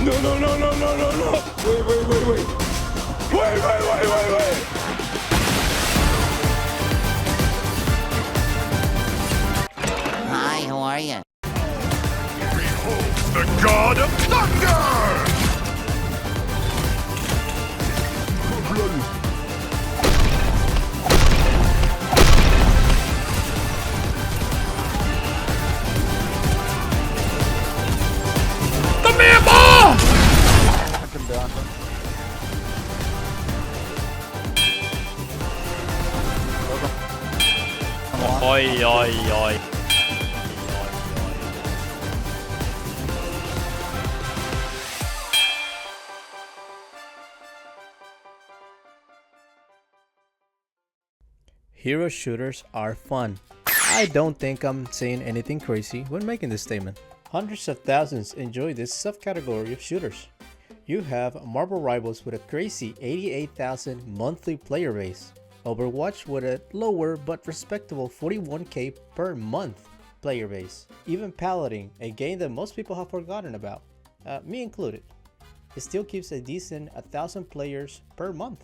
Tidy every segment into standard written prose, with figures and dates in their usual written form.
no, no, no, no, no, no. Wait, wait, wait, wait. Wait, wait, wait, wait, wait. Hi, how are you? Behold the god of thunder! Oi, oi, oi. Hero shooters are fun. I don't think I'm saying anything crazy when making this statement. Hundreds of thousands enjoy this subcategory of shooters. You have Marvel Rivals with a crazy 88,000 monthly player base. Overwatch with a lower but respectable 41k per month player base. Even Paladin, a game that most people have forgotten about, me included, it still keeps a decent 1,000 players per month.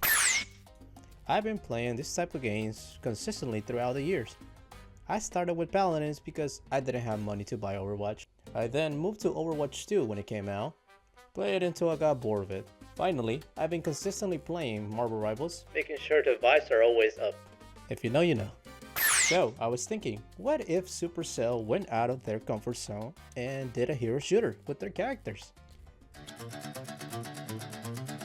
I've been playing this type of games consistently throughout the years. I started with Paladins because I didn't have money to buy Overwatch. I then moved to Overwatch 2 when it came out, played it until I got bored of it. Finally, I've been consistently playing Marvel Rivals, making sure the vibes are always up. If you know, you know. So, I was thinking, what if Supercell went out of their comfort zone and did a hero shooter with their characters?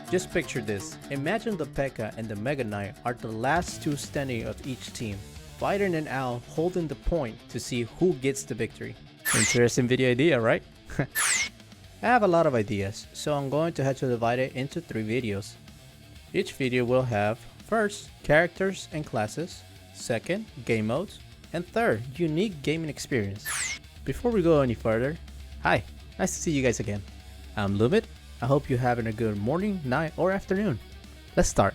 Just picture this. Imagine the P.E.K.K.A. and the Mega Knight are the last two standing of each team, fighting it out, holding the point to see who gets the victory. Interesting video idea, right? I have a lot of ideas, so I'm going to have to divide it into 3 videos. Each video will have, first, characters and classes, second, game modes, and third, unique gaming experience. Before we go any further, hi, nice to see you guys again. I'm Lumit. I hope you're having a good morning, night, or afternoon. Let's start.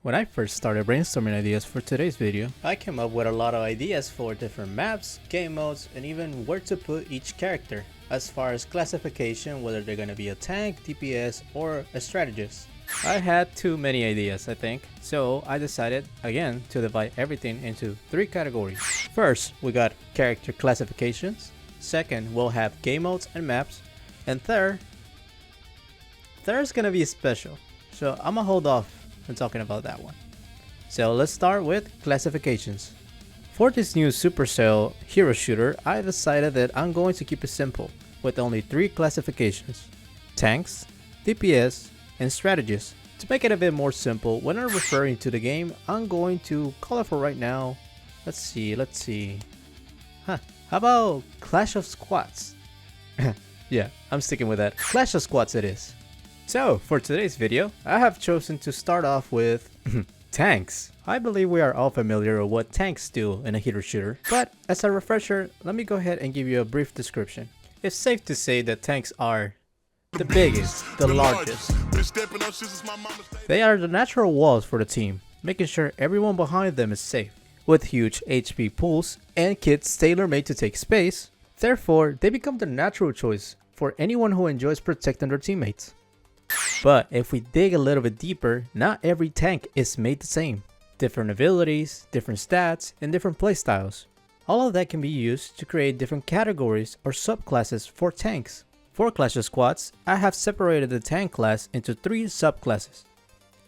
When I first started brainstorming ideas for today's video, I came up with a lot of ideas for different maps, game modes, and even where to put each character, as far as classification, whether they're gonna be a tank, DPS, or a strategist. I had too many ideas, I think, so I decided, again, to divide everything into 3 categories. First, we got character classifications. Second, we'll have game modes and maps. And third's gonna be special, so I'm gonna hold off on talking about that one. So let's start with classifications. For this new Supercell hero shooter, I decided that I'm going to keep it simple, with only 3 classifications: tanks, DPS, and strategists. To make it a bit more simple, when I'm referring to the game, I'm going to call it for right now, let's see. How about Clash of Squads? Yeah, I'm sticking with that. Clash of Squads it is. So, for today's video, I have chosen to start off with tanks. I believe we are all familiar with what tanks do in a hero shooter, but as a refresher, let me go ahead and give you a brief description. It's safe to say that tanks are the biggest, the largest. They are the natural walls for the team, making sure everyone behind them is safe. With huge HP pools and kits tailor-made to take space, therefore, they become the natural choice for anyone who enjoys protecting their teammates. But if we dig a little bit deeper, not every tank is made the same. Different abilities, different stats, and different playstyles. All of that can be used to create different categories or subclasses for tanks. For Clash of Squads, I have separated the tank class into 3 subclasses: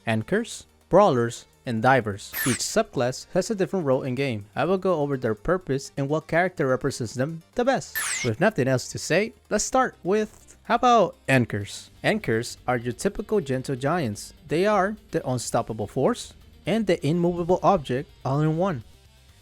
anchors, brawlers, and divers. Each subclass has a different role in game. I will go over their purpose and what character represents them the best. With nothing else to say, let's start with, how about anchors? Anchors are your typical gentle giants. They are the unstoppable force and the immovable object all in one.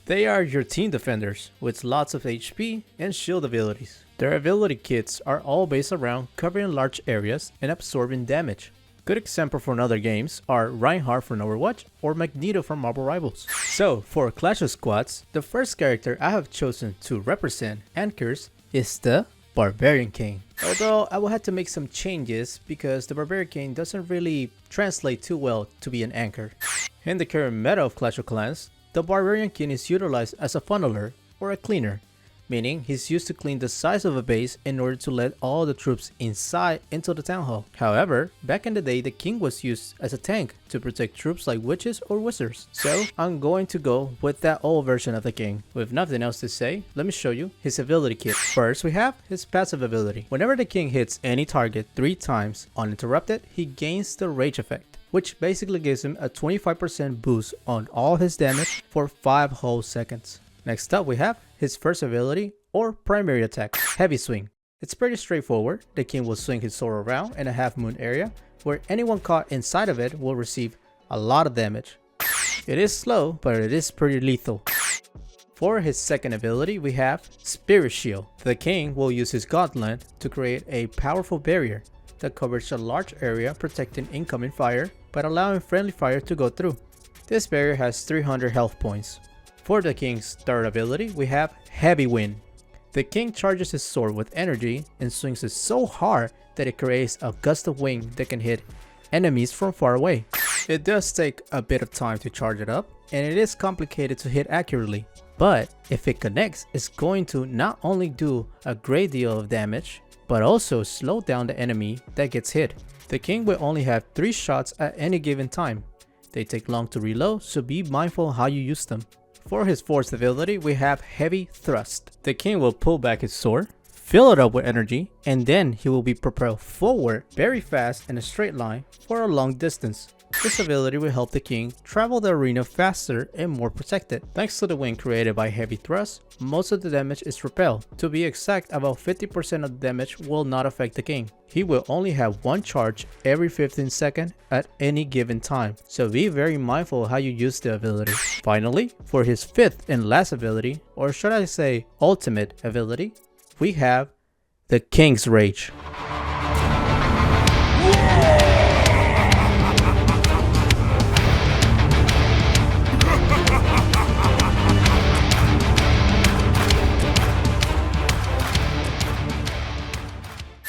They are your team defenders with lots of HP and shield abilities. Their ability kits are all based around covering large areas and absorbing damage. Good example from other games are Reinhardt from Overwatch or Magneto from Marvel Rivals. So for Clash of Squads, the first character I have chosen to represent anchors is the Barbarian King. Although I will have to make some changes because the Barbarian King doesn't really translate too well to be an anchor. In the current meta of Clash of Clans, the Barbarian King is utilized as a funneler or a cleaner, meaning he's used to clean the size of a base in order to let all the troops inside into the town hall. However, back in the day, the king was used as a tank to protect troops like witches or wizards. So I'm going to go with that old version of the king. With nothing else to say, let me show you his ability kit. First, we have his passive ability. Whenever the king hits any target 3 times uninterrupted, he gains the rage effect, which basically gives him a 25% boost on all his damage for 5 whole seconds. Next up, we have his first ability or primary attack, Heavy Swing. It's pretty straightforward. The king will swing his sword around in a half moon area where anyone caught inside of it will receive a lot of damage. It is slow, but it is pretty lethal. For his second ability, we have Spirit Shield. The king will use his gauntlet to create a powerful barrier that covers a large area, protecting incoming fire but allowing friendly fire to go through. This barrier has 300 health points. For the king's third ability, we have Heavy Wind. The king charges his sword with energy and swings it so hard that it creates a gust of wind that can hit enemies from far away. It does take a bit of time to charge it up, and it is complicated to hit accurately. But if it connects, it's going to not only do a great deal of damage, but also slow down the enemy that gets hit. The king will only have 3 shots at any given time. They take long to reload, so be mindful how you use them. For his fourth ability, we have Heavy Thrust. The king will pull back his sword, fill it up with energy, and then he will be propelled forward very fast in a straight line for a long distance. This ability will help the king travel the arena faster and more protected. Thanks to the wind created by Heavy Thrust, most of the damage is repelled. To be exact, about 50% of the damage will not affect the king. He will only have 1 charge every 15 seconds at any given time, so be very mindful how you use the ability. Finally, for his fifth and last ability, or should I say ultimate ability, we have the King's Rage.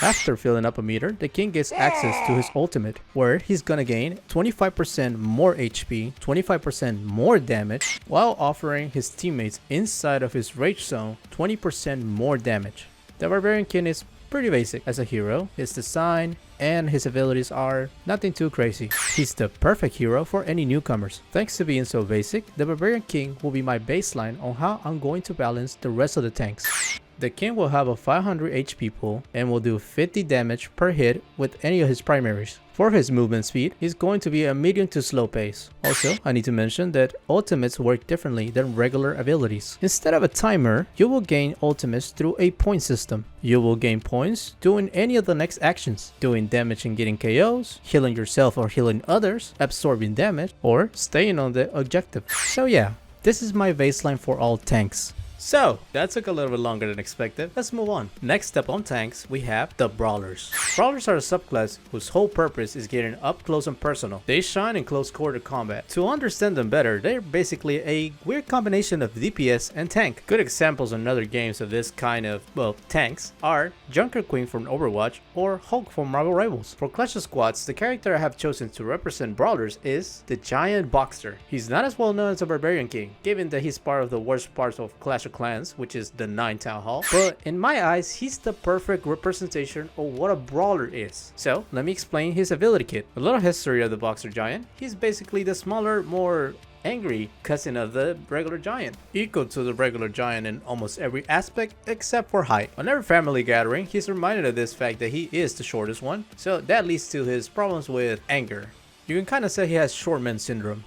After filling up a meter, the king gets access to his ultimate, where he's gonna gain 25% more HP, 25% more damage, while offering his teammates inside of his rage zone 20% more damage. The Barbarian King is pretty basic as a hero. His design and his abilities are nothing too crazy. He's the perfect hero for any newcomers. Thanks to being so basic, the Barbarian King will be my baseline on how I'm going to balance the rest of the tanks. The king will have a 500 HP pool and will do 50 damage per hit with any of his primaries. For his movement speed, he's going to be a medium to slow pace. Also, I need to mention that ultimates work differently than regular abilities. Instead of a timer, you will gain ultimates through a point system. You will gain points doing any of the next actions, doing damage and getting KOs, healing yourself or healing others, absorbing damage, or staying on the objective. So yeah, this is my baseline for all tanks. So, that took a little bit longer than expected. Let's move on. Next up on tanks, we have the Brawlers. Brawlers are a subclass whose whole purpose is getting up close and personal. They shine in close quarter combat. To understand them better, they're basically a weird combination of DPS and tank. Good examples in other games of this kind of, well, tanks are Junker Queen from Overwatch or Hulk from Marvel Rivals. For Clash of Squads, the character I have chosen to represent Brawlers is the Giant Boxer. He's not as well known as the Barbarian King, given that he's part of the worst parts of Clash of Clans, which is the 9 Town Hall, but in my eyes, he's the perfect representation of what a brawler is. So let me explain his ability kit. A little history of the Boxer Giant. He's basically the smaller, more angry cousin of the regular giant, equal to the regular giant in almost every aspect except for height. On every family gathering, he's reminded of this fact that he is the shortest one, so that leads to his problems with anger. You can kind of say he has short man syndrome.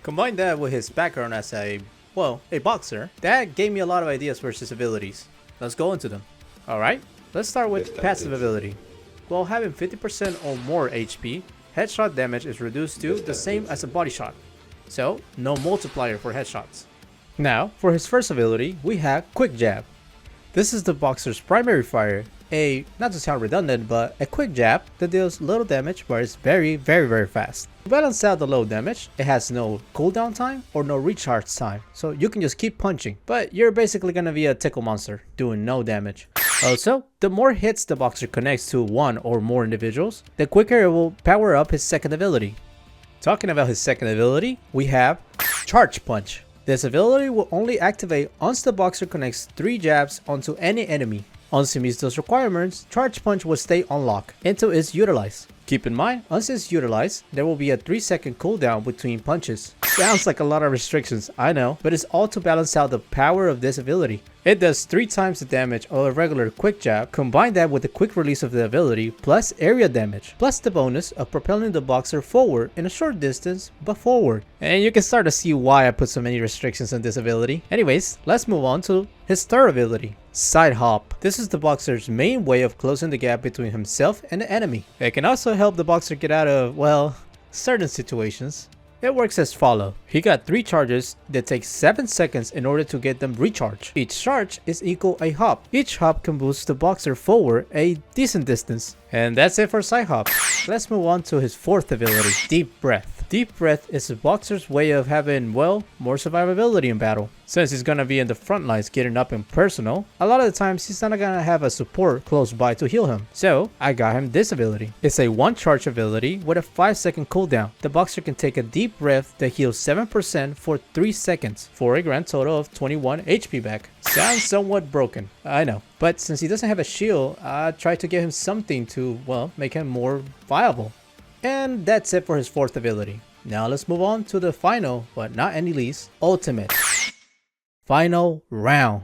Combine that with his background as a boxer, that gave me a lot of ideas for his abilities. Let's go into them. Alright, let's start with passive ability. While having 50% or more HP, headshot damage is reduced to the same as a body shot, so no multiplier for headshots. Now, for his first ability, we have Quick Jab. This is the boxer's primary fire, not to sound redundant, but a quick jab that deals little damage but is very fast. To balance out the low damage, it has no cooldown time or no recharge time, so you can just keep punching, but you're basically gonna be a tickle monster, doing no damage. Also, the more hits the boxer connects to one or more individuals, the quicker it will power up his second ability. Talking about his second ability, we have Charge Punch. This ability will only activate once the boxer connects 3 jabs onto any enemy. Once he meets those requirements, Charge Punch will stay on lock until it's utilized. Keep in mind, once it's utilized, there will be a 3-second cooldown between punches. Sounds like a lot of restrictions, I know, but it's all to balance out the power of this ability. It does 3 times the damage of a regular quick jab. Combine that with the quick release of the ability plus area damage, plus the bonus of propelling the boxer forward in a short distance, but forward. And you can start to see why I put so many restrictions on this ability. Anyways, let's move on to his third ability, Side Hop. This is the boxer's main way of closing the gap between himself and the enemy. It can also help the boxer get out of, well, certain situations. It works as follows. He got 3 charges that take 7 seconds in order to get them recharged. Each charge is equal a hop. Each hop can boost the boxer forward a decent distance. And that's it for Side Hop. Let's move on to his fourth ability, Deep Breath. Deep Breath is the boxer's way of having, well, more survivability in battle. Since he's gonna be in the front lines getting up and personal, a lot of the times he's not gonna have a support close by to heal him. So I got him this ability. It's a 1 charge ability with a 5-second cooldown. The boxer can take a deep breath that heals 7% for 3 seconds for a grand total of 21 HP back. Sounds somewhat broken, I know. But since he doesn't have a shield, I tried to give him something to, well, make him more viable. And that's it for his fourth ability. Now let's move on to the final, but not any least, Ultimate. Final round.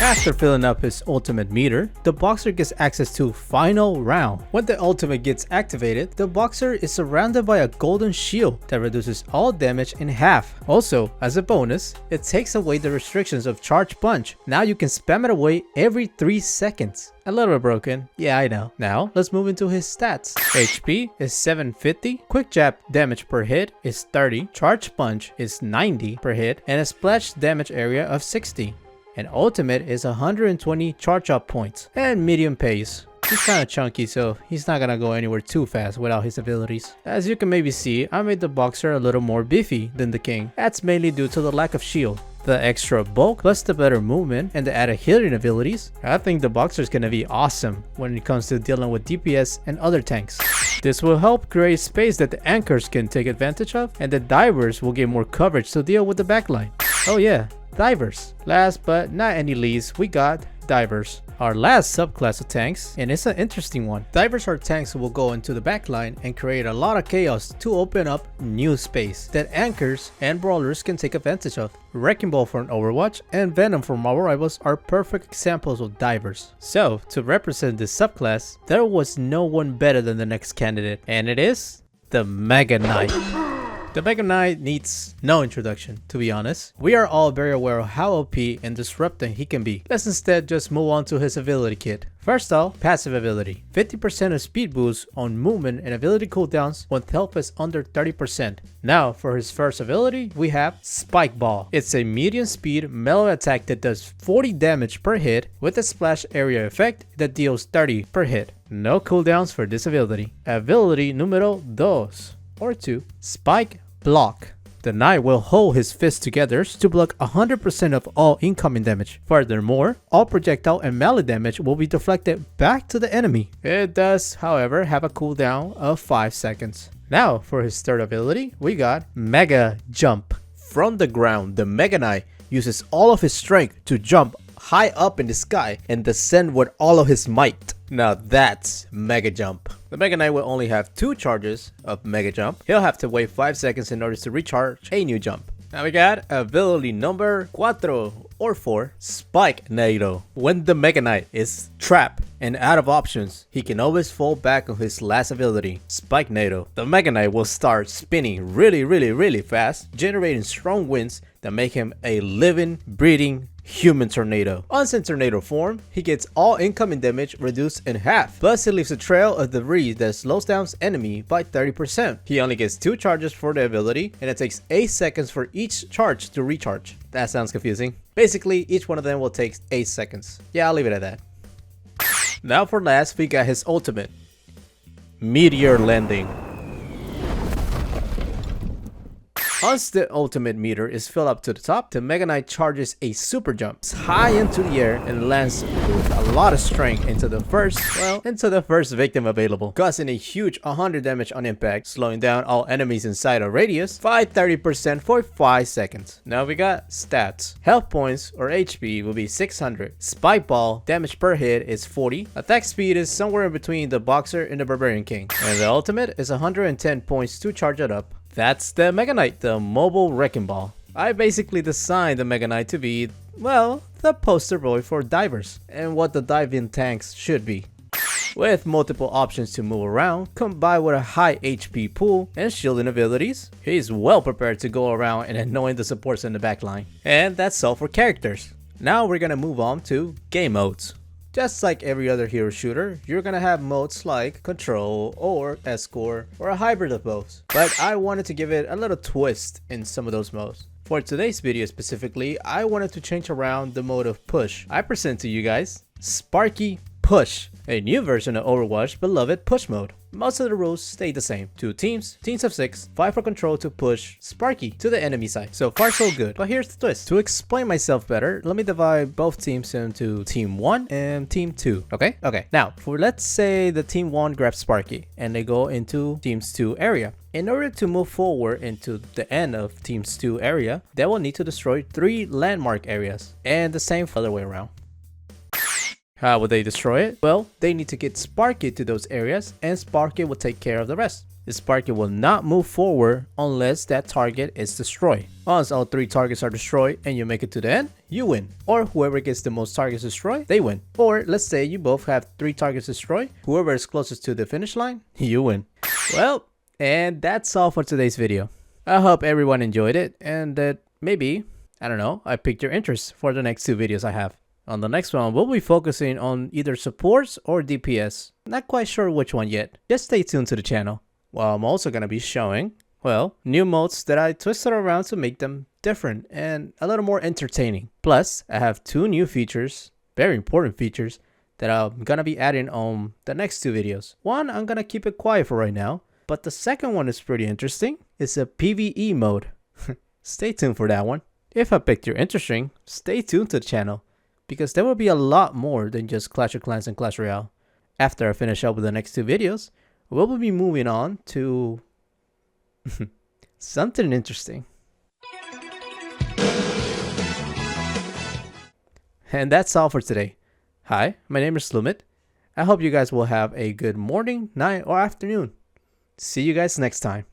After filling up his ultimate meter, the boxer gets access to Final Round. When the ultimate gets activated, the boxer is surrounded by a golden shield that reduces all damage in half. Also, as a bonus, it takes away the restrictions of Charge Punch. Now you can spam it away every 3 seconds. A little bit broken, yeah, I know. Now, let's move into his stats. HP is 750, Quick Jab damage per hit is 30, Charge Punch is 90 per hit, and a splash damage area of 60. And ultimate is 120 charge up points and medium pace. He's kinda chunky, so he's not gonna go anywhere too fast without his abilities. As you can maybe see, I made the boxer a little more beefy than the king. That's mainly due to the lack of shield. The extra bulk plus the better movement and the added healing abilities, I think the boxer is gonna be awesome when it comes to dealing with DPS and other tanks. This will help create space that the anchors can take advantage of, and the divers will get more coverage to deal with the backline. Oh yeah, divers. Last but not any least, we got divers, our last subclass of tanks, and it's an interesting one. Divers are tanks who will go into the backline and create a lot of chaos to open up new space that anchors and brawlers can take advantage of. Wrecking Ball from Overwatch and Venom from Marvel Rivals are perfect examples of divers. So, to represent this subclass, there was no one better than the next candidate, and it is the Mega Knight. The Mega Knight needs no introduction, to be honest. We are all very aware of how OP and disrupting he can be. Let's instead just move on to his ability kit. First off, passive ability. 50% of speed boost on movement and ability cooldowns when health is under 30%. Now, for his first ability, we have Spike Ball. It's a medium speed melee attack that does 40 damage per hit with a splash area effect that deals 30 per hit. No cooldowns for this ability. Ability numero 2. Or 2. Spike Block. The knight will hold his fists together to block 100% of all incoming damage. Furthermore, all projectile and melee damage will be deflected back to the enemy. It does, however, have a cooldown of 5 seconds. Now, for his third ability, we got Mega Jump. From the ground, the Mega Knight uses all of his strength to jump high up in the sky and descend with all of his might. Now that's Mega Jump. The Mega Knight will only have 2 charges of Mega Jump. He'll have to wait 5 seconds in order to recharge a new jump. Now we got ability number 4 or 4, Spike Nado. When the Mega Knight is trapped and out of options, he can always fall back on his last ability, Spike Nado. The Mega Knight will start spinning really fast, generating strong winds that make him a living, breathing human tornado. Once in tornado form, he gets all incoming damage reduced in half. Plus, he leaves a trail of debris that slows down his enemy by 30%. He only gets 2 charges for the ability, and it takes 8 seconds for each charge to recharge. That sounds confusing. Basically, each one of them will take 8 seconds. Yeah, I'll leave it at that. Now for last, we got his ultimate, Meteor Landing. Once the ultimate meter is filled up to the top, the Mega Knight charges a super jump. It's high into the air and lands with a lot of strength into the first victim available, causing a huge 100 damage on impact, slowing down all enemies inside a radius by 30% for 5 seconds. Now we got stats. Health points or HP will be 600. Spike ball damage per hit is 40. Attack speed is somewhere in between the Boxer and the Barbarian King. And the ultimate is 110 points to charge it up. That's the Mega Knight, the mobile wrecking ball. I basically designed the Mega Knight to be, well, the poster boy for divers and what the diving tanks should be. With multiple options to move around, combined with a high HP pool and shielding abilities, he's well prepared to go around and annoying the supports in the backline. And that's all for characters. Now we're gonna move on to game modes. Just like every other hero shooter, you're gonna have modes like Control or Escort or a hybrid of both. But I wanted to give it a little twist in some of those modes. For today's video specifically, I wanted to change around the mode of Push. I present to you guys Sparky Push, a new version of Overwatch's beloved push mode. Most of the rules stay the same. 2 teams, teams of 6, 5 for control to push Sparky to the enemy side. So far so good, but here's the twist. To explain myself better, let me divide both teams into team 1 and team 2, okay? Okay, now, for let's say the team 1 grabs Sparky and they go into teams 2 area. In order to move forward into the end of teams 2 area, they will need to destroy 3 landmark areas, and the same other way around. How will they destroy it? Well, they need to get Sparky to those areas and Sparky will take care of the rest. The Sparky will not move forward unless that target is destroyed. Once all 3 targets are destroyed and you make it to the end, you win. Or whoever gets the most targets destroyed, they win. Or let's say you both have 3 targets destroyed, whoever is closest to the finish line, you win. Well, and that's all for today's video. I hope everyone enjoyed it and that maybe, I don't know, I piqued your interest for the next 2 videos I have. On the next one, we'll be focusing on either supports or DPS. Not quite sure which one yet. Just stay tuned to the channel. Well, I'm also going to be showing, well, new modes that I twisted around to make them different and a little more entertaining. Plus, I have 2 new features, very important features, that I'm going to be adding on the next 2 videos. One, I'm going to keep it quiet for right now, but the second one is pretty interesting. It's a PvE mode. Stay tuned for that one. If I picked your interesting, stay tuned to the channel, because there will be a lot more than just Clash of Clans and Clash Royale. After I finish up with the next 2 videos, we'll be moving on to something interesting. And that's all for today. Hi, my name is Lumit. I hope you guys will have a good morning, night, or afternoon. See you guys next time.